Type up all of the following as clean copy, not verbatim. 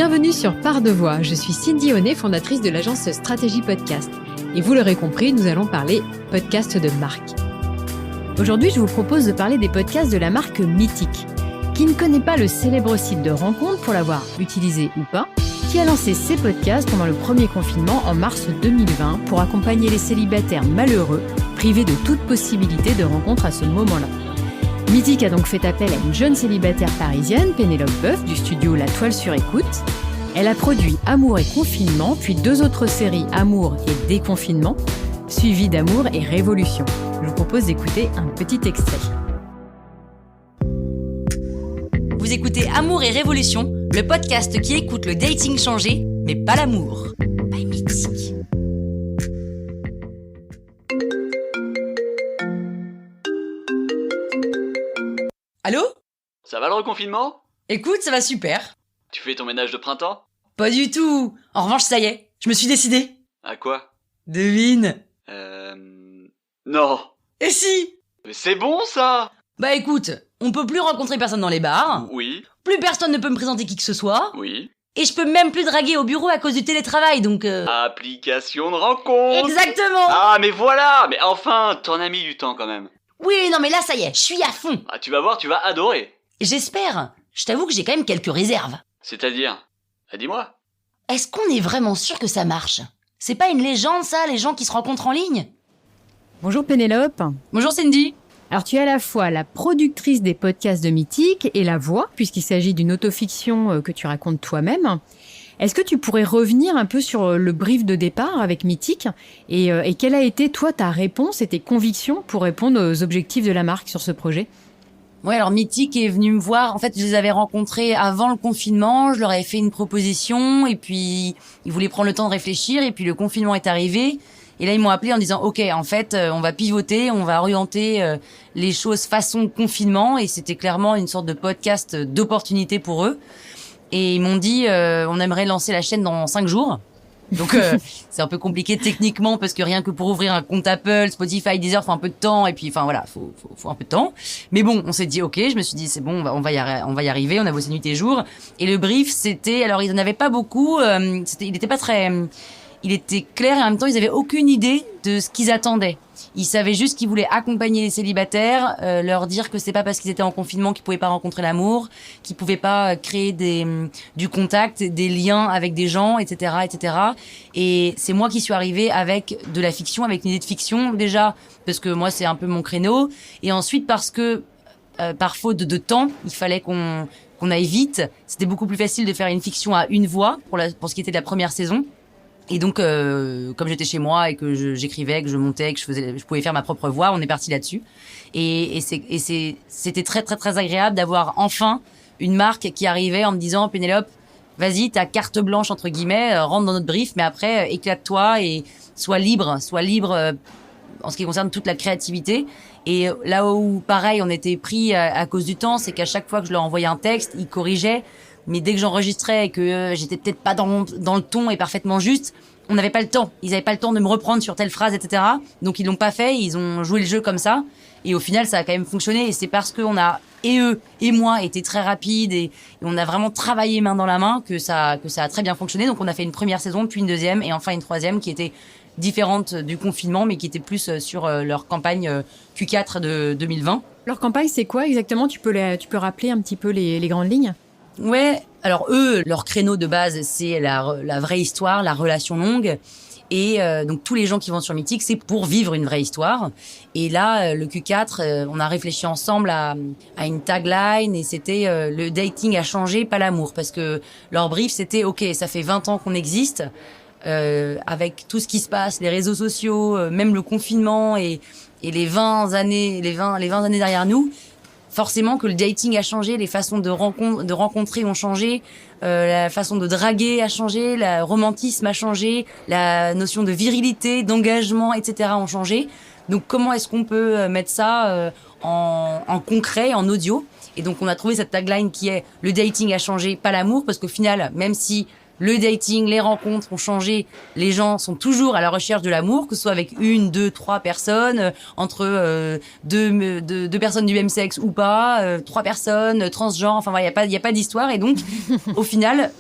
Bienvenue sur Part de Voix, je suis Cindy Honnet, fondatrice de l'agence Stratégie Podcast. Et vous l'aurez compris, nous allons parler podcast de marque. Aujourd'hui, je vous propose de parler des podcasts de la marque Mythique. Qui ne connaît pas le célèbre site de rencontre pour l'avoir utilisé ou pas, qui a lancé ses podcasts pendant le premier confinement en mars 2020 pour accompagner les célibataires malheureux, privés de toute possibilité de rencontre à ce moment-là. Mythique a donc fait appel à une jeune célibataire parisienne, Pénélope Boeuf, du studio La Toile sur Écoute. Elle a produit Amour et Confinement, puis 2 autres séries, Amour et Déconfinement, suivies d'Amour et Révolution. Je vous propose d'écouter un petit extrait. Vous écoutez Amour et Révolution, le podcast qui écoute le dating changé, mais pas l'amour. By Mythique. Allô ? Ça va le reconfinement ? Écoute, ça va super. Tu fais ton ménage de printemps ? Pas du tout. En revanche, ça y est, je me suis décidée. À quoi ? Devine. Non. Et si ? Mais c'est bon ça ? Bah écoute, on peut plus rencontrer personne dans les bars. Oui. Plus personne ne peut me présenter qui que ce soit. Oui. Et je peux même plus draguer au bureau à cause du télétravail, donc Application de rencontre. Exactement. Ah mais voilà. Mais enfin, t'en as mis du temps quand même. Oui, non mais là ça y est, je suis à fond. Ah tu vas voir, tu vas adorer. J'espère. Je t'avoue que j'ai quand même quelques réserves. C'est-à-dire ? Ah, dis-moi. Est-ce qu'on est vraiment sûr que ça marche ? C'est pas une légende ça, les gens qui se rencontrent en ligne ? Bonjour Pénélope. Bonjour Cindy. Alors tu es à la fois la productrice des podcasts de Mythique et la voix, puisqu'il s'agit d'une autofiction que tu racontes toi-même. Est-ce que tu pourrais revenir un peu sur le brief de départ avec Mythique et quelle a été, toi, ta réponse et tes convictions pour répondre aux objectifs de la marque sur ce projet ? Ouais, alors Mythique est venu me voir. En fait, je les avais rencontrés avant le confinement. Je leur avais fait une proposition et puis ils voulaient prendre le temps de réfléchir. Et puis le confinement est arrivé. Et là, ils m'ont appelé en disant « Ok, en fait, on va pivoter, on va orienter les choses façon confinement. » Et c'était clairement une sorte de podcast d'opportunité pour eux. Et ils m'ont dit on aimerait lancer la chaîne dans 5 jours. Donc c'est un peu compliqué techniquement parce que rien que pour ouvrir un compte Apple, Spotify, Deezer, faut un peu de temps et puis enfin voilà, faut un peu de temps. Mais bon, on s'est dit OK, je me suis dit c'est bon, on va y arriver, on a bossé nuit et jour. Et le brief c'était, alors ils en avaient pas beaucoup, il était clair et en même temps ils avaient aucune idée de ce qu'ils attendaient. Ils savaient juste qu'ils voulaient accompagner les célibataires, leur dire que c'est pas parce qu'ils étaient en confinement qu'ils pouvaient pas rencontrer l'amour, qu'ils pouvaient pas créer du contact, des liens avec des gens, etc., etc. Et c'est moi qui suis arrivée avec de la fiction, avec une idée de fiction déjà parce que moi c'est un peu mon créneau, et ensuite parce que par faute de temps, il fallait qu'on aille vite. C'était beaucoup plus facile de faire une fiction à une voix pour ce qui était de la première saison. Et donc, comme j'étais chez moi et que j'écrivais, que je montais, que je pouvais faire ma propre voix, on est parti là-dessus. Et c'était très très très agréable d'avoir enfin une marque qui arrivait en me disant Pénélope, vas-y, t'as carte blanche entre guillemets, rentre dans notre brief, mais après éclate-toi et sois libre en ce qui concerne toute la créativité. Et là où pareil, on était pris à cause du temps, c'est qu'à chaque fois que je leur envoyais un texte, ils corrigeaient. Mais dès que j'enregistrais et que j'étais peut-être pas dans le ton et parfaitement juste, on n'avait pas le temps. Ils avaient pas le temps de me reprendre sur telle phrase, etc. Donc ils l'ont pas fait, ils ont joué le jeu comme ça. Et au final, ça a quand même fonctionné. Et c'est parce qu'on a, et eux, et moi, été très rapides et on a vraiment travaillé main dans la main que ça a très bien fonctionné. Donc on a fait une première saison, puis une deuxième et enfin une troisième qui était différente du confinement, mais qui était plus sur leur campagne Q4 de 2020. Leur campagne, c'est quoi exactement ? Tu peux rappeler un petit peu les grandes lignes ? Ouais, alors eux, leur créneau de base, c'est la vraie histoire, la relation longue. Et donc tous les gens qui vont sur Mythique, c'est pour vivre une vraie histoire. Et là, le Q4, on a réfléchi ensemble à une tagline et c'était le dating a changé, pas l'amour. Parce que leur brief, c'était OK, ça fait 20 ans qu'on existe, avec tout ce qui se passe, les réseaux sociaux, même le confinement et les 20 années derrière nous. Forcément que le dating a changé, les façons de rencontrer ont changé, la façon de draguer a changé, le romantisme a changé, la notion de virilité, d'engagement, etc. ont changé. Donc comment est-ce qu'on peut mettre ça en concret, en audio ? Et donc on a trouvé cette tagline qui est « Le dating a changé, pas l'amour », parce qu'au final, même si le dating, les rencontres ont changé. Les gens sont toujours à la recherche de l'amour, que ce soit avec 1, 2, 3 personnes, entre deux personnes du même sexe ou pas, 3 personnes, transgenres. Enfin, il y a pas d'histoire. Et donc, au final,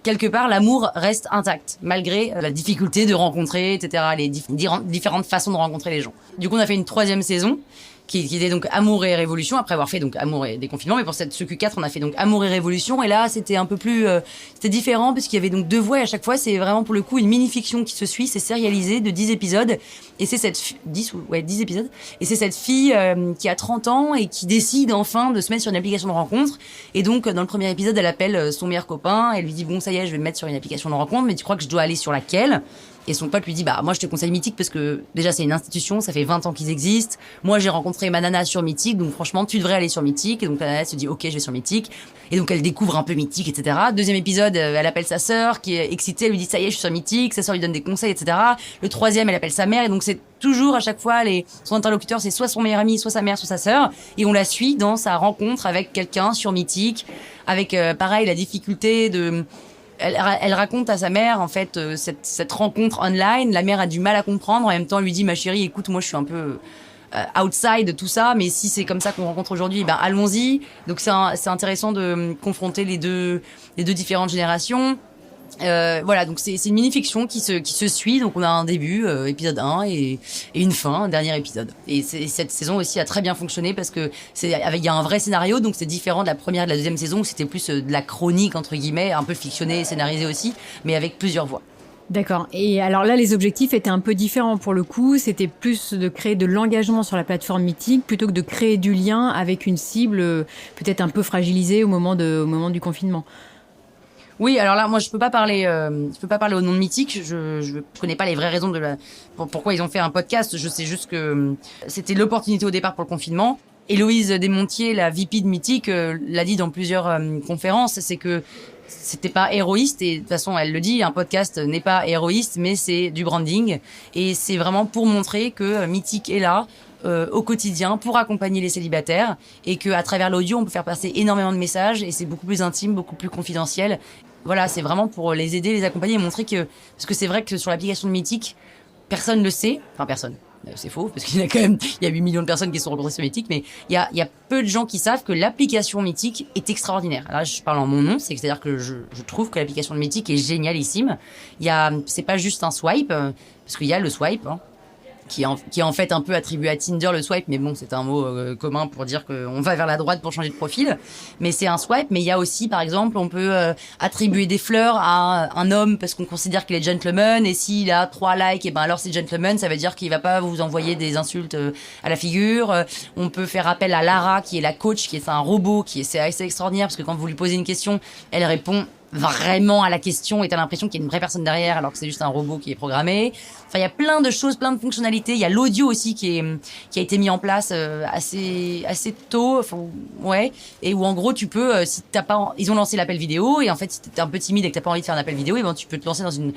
quelque part, l'amour reste intact, malgré la difficulté de rencontrer, etc., les différentes façons de rencontrer les gens. Du coup, on a fait une 3e saison, qui était donc Amour et Révolution, après avoir fait donc Amour et Déconfinement. Mais pour ce Q4, on a fait donc Amour et Révolution. Et là, c'était un peu plus, c'était différent parce qu'il y avait donc 2 voix. Et à chaque fois, c'est vraiment pour le coup une mini-fiction qui se suit. C'est sérialisé de 10 épisodes. Et c'est 10 épisodes. Et c'est cette fille qui a 30 ans et qui décide enfin de se mettre sur une application de rencontre. Et donc, dans le premier épisode, elle appelle son meilleur copain. Elle lui dit, bon, ça y est, je vais me mettre sur une application de rencontre, mais tu crois que je dois aller sur laquelle? Et son pote lui dit, bah, moi, je te conseille Mythique parce que, déjà, c'est une institution, ça fait 20 ans qu'ils existent. Moi, j'ai rencontré ma nana sur Mythique, donc franchement, tu devrais aller sur Mythique. Et donc, la nana se dit, ok, je vais sur Mythique. Et donc, elle découvre un peu Mythique, etc. 2e épisode, elle appelle sa sœur, qui est excitée, elle lui dit, ça y est, je suis sur Mythique. Sa sœur lui donne des conseils, etc. Le 3e, elle appelle sa mère. Et donc, c'est toujours, à chaque fois, son interlocuteur, c'est soit son meilleur ami, soit sa mère, soit sa sœur. Et on la suit dans sa rencontre avec quelqu'un sur Mythique, avec, pareil, la difficulté de... Elle raconte à sa mère, en fait, cette rencontre online. La mère a du mal à comprendre. En même temps, elle lui dit, ma chérie, écoute, moi, je suis un peu outside de tout ça, mais si c'est comme ça qu'on rencontre aujourd'hui, ben, allons-y. Donc, c'est intéressant de confronter les deux différentes générations. Voilà, donc c'est une mini-fiction qui se suit. Donc on a un début, épisode 1, et une fin, un dernier épisode. Et cette saison aussi a très bien fonctionné parce que il y a un vrai scénario, donc c'est différent de la première et de la 2e saison où c'était plus de la chronique, entre guillemets, un peu fictionnée et scénarisée aussi, mais avec plusieurs voix. D'accord. Et alors là, les objectifs étaient un peu différents pour le coup. C'était plus de créer de l'engagement sur la plateforme Mythique plutôt que de créer du lien avec une cible peut-être un peu fragilisée au moment du confinement. Oui, alors là, moi, je peux pas parler au nom de Mythique. Je connais pas les vraies raisons pourquoi ils ont fait un podcast. Je sais juste que c'était l'opportunité au départ pour le confinement. Héloïse Desmontiers, la VP de Mythique, l'a dit dans plusieurs conférences. C'est que c'était pas héroïste, et de toute façon, elle le dit, un podcast n'est pas héroïste, mais c'est du branding. Et c'est vraiment pour montrer que Mythique est là, au quotidien, pour accompagner les célibataires, et qu'à travers l'audio, on peut faire passer énormément de messages, et c'est beaucoup plus intime, beaucoup plus confidentiel. Voilà, c'est vraiment pour les aider, les accompagner, et montrer que... Parce que c'est vrai que sur l'application de Mythique, personne ne le sait. Enfin, personne. C'est faux, parce qu'il y a 8 millions de personnes qui sont rencontrées sur Mythique, mais il y a peu de gens qui savent que l'application Mythique est extraordinaire. Alors là, je parle en mon nom, c'est-à-dire que je trouve que l'application de Mythique est génialissime. C'est pas juste un swipe, parce qu'il y a le swipe, hein, qui est en fait un peu attribué à Tinder, le swipe, mais bon, c'est un mot commun pour dire qu'on va vers la droite pour changer de profil. Mais c'est un swipe, mais il y a aussi, par exemple, on peut attribuer des fleurs à un homme parce qu'on considère qu'il est gentleman, et s'il a 3 likes, et ben alors c'est gentleman, ça veut dire qu'il va pas vous envoyer des insultes à la figure. On peut faire appel à Lara, qui est la coach, qui est un robot, c'est assez extraordinaire, parce que quand vous lui posez une question, elle répond vraiment à la question, et t'as l'impression qu'il y a une vraie personne derrière alors que c'est juste un robot qui est programmé. Enfin, il y a plein de choses, plein de fonctionnalités. Il y a l'audio aussi qui a été mis en place assez tôt, enfin, ouais, et où en gros tu peux, si t'as pas, ils ont lancé l'appel vidéo, et en fait si t'es un peu timide et que t'as pas envie de faire un appel vidéo, et ben tu peux te lancer dans une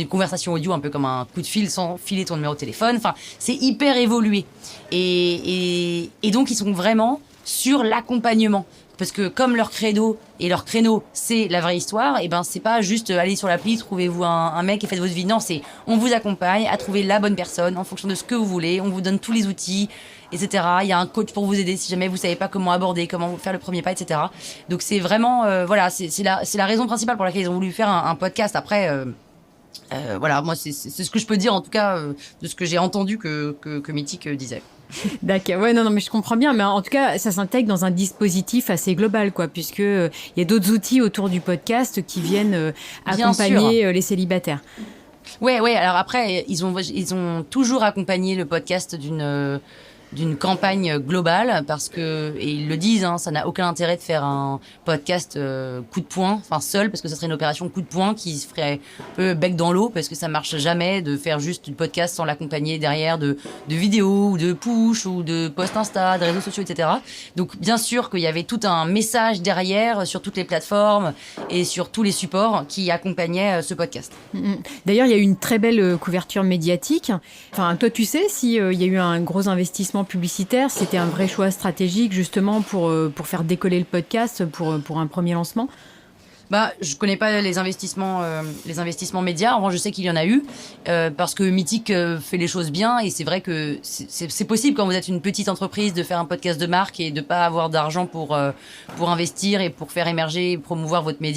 conversation audio un peu comme un coup de fil sans filer ton numéro de téléphone. Enfin, c'est hyper évolué, et donc ils sont vraiment sur l'accompagnement. Parce que comme leur credo et leur créneau, c'est la vraie histoire, et ben c'est pas juste aller sur l'appli, trouvez-vous un mec et faites votre vie. Non, c'est on vous accompagne à trouver la bonne personne en fonction de ce que vous voulez. On vous donne tous les outils, etc. Il y a un coach pour vous aider si jamais vous savez pas comment aborder, comment faire le premier pas, etc. Donc c'est vraiment, voilà, c'est la raison principale pour laquelle ils ont voulu faire un podcast. Après, voilà, moi c'est ce que je peux dire en tout cas de ce que j'ai entendu que Mythique disait. D'accord, ouais, non, mais je comprends bien, mais en tout cas, ça s'intègre dans un dispositif assez global, quoi, puisque il y a d'autres outils autour du podcast qui viennent accompagner les célibataires. Ouais, alors après, ils ont toujours accompagné le podcast d'une campagne globale, parce que, et ils le disent, hein, ça n'a aucun intérêt de faire un podcast coup de poing, enfin seul, parce que ça serait une opération coup de poing qui se ferait un peu bec dans l'eau, parce que ça marche jamais de faire juste du podcast sans l'accompagner derrière de vidéos, ou de push, ou de posts Insta, de réseaux sociaux, etc. Donc bien sûr qu'il y avait tout un message derrière sur toutes les plateformes et sur tous les supports qui accompagnaient ce podcast. D'ailleurs, il y a eu une très belle couverture médiatique. Enfin, toi, tu sais s'il y a eu un gros investissement publicitaire, c'était un vrai choix stratégique justement pour faire décoller le podcast pour un premier lancement? Je connais pas les investissements médias. En revanche, je sais qu'il y en a eu parce que Mythique fait les choses bien et c'est vrai que c'est possible quand vous êtes une petite entreprise de faire un podcast de marque et de pas avoir d'argent pour investir et pour faire émerger et promouvoir votre média.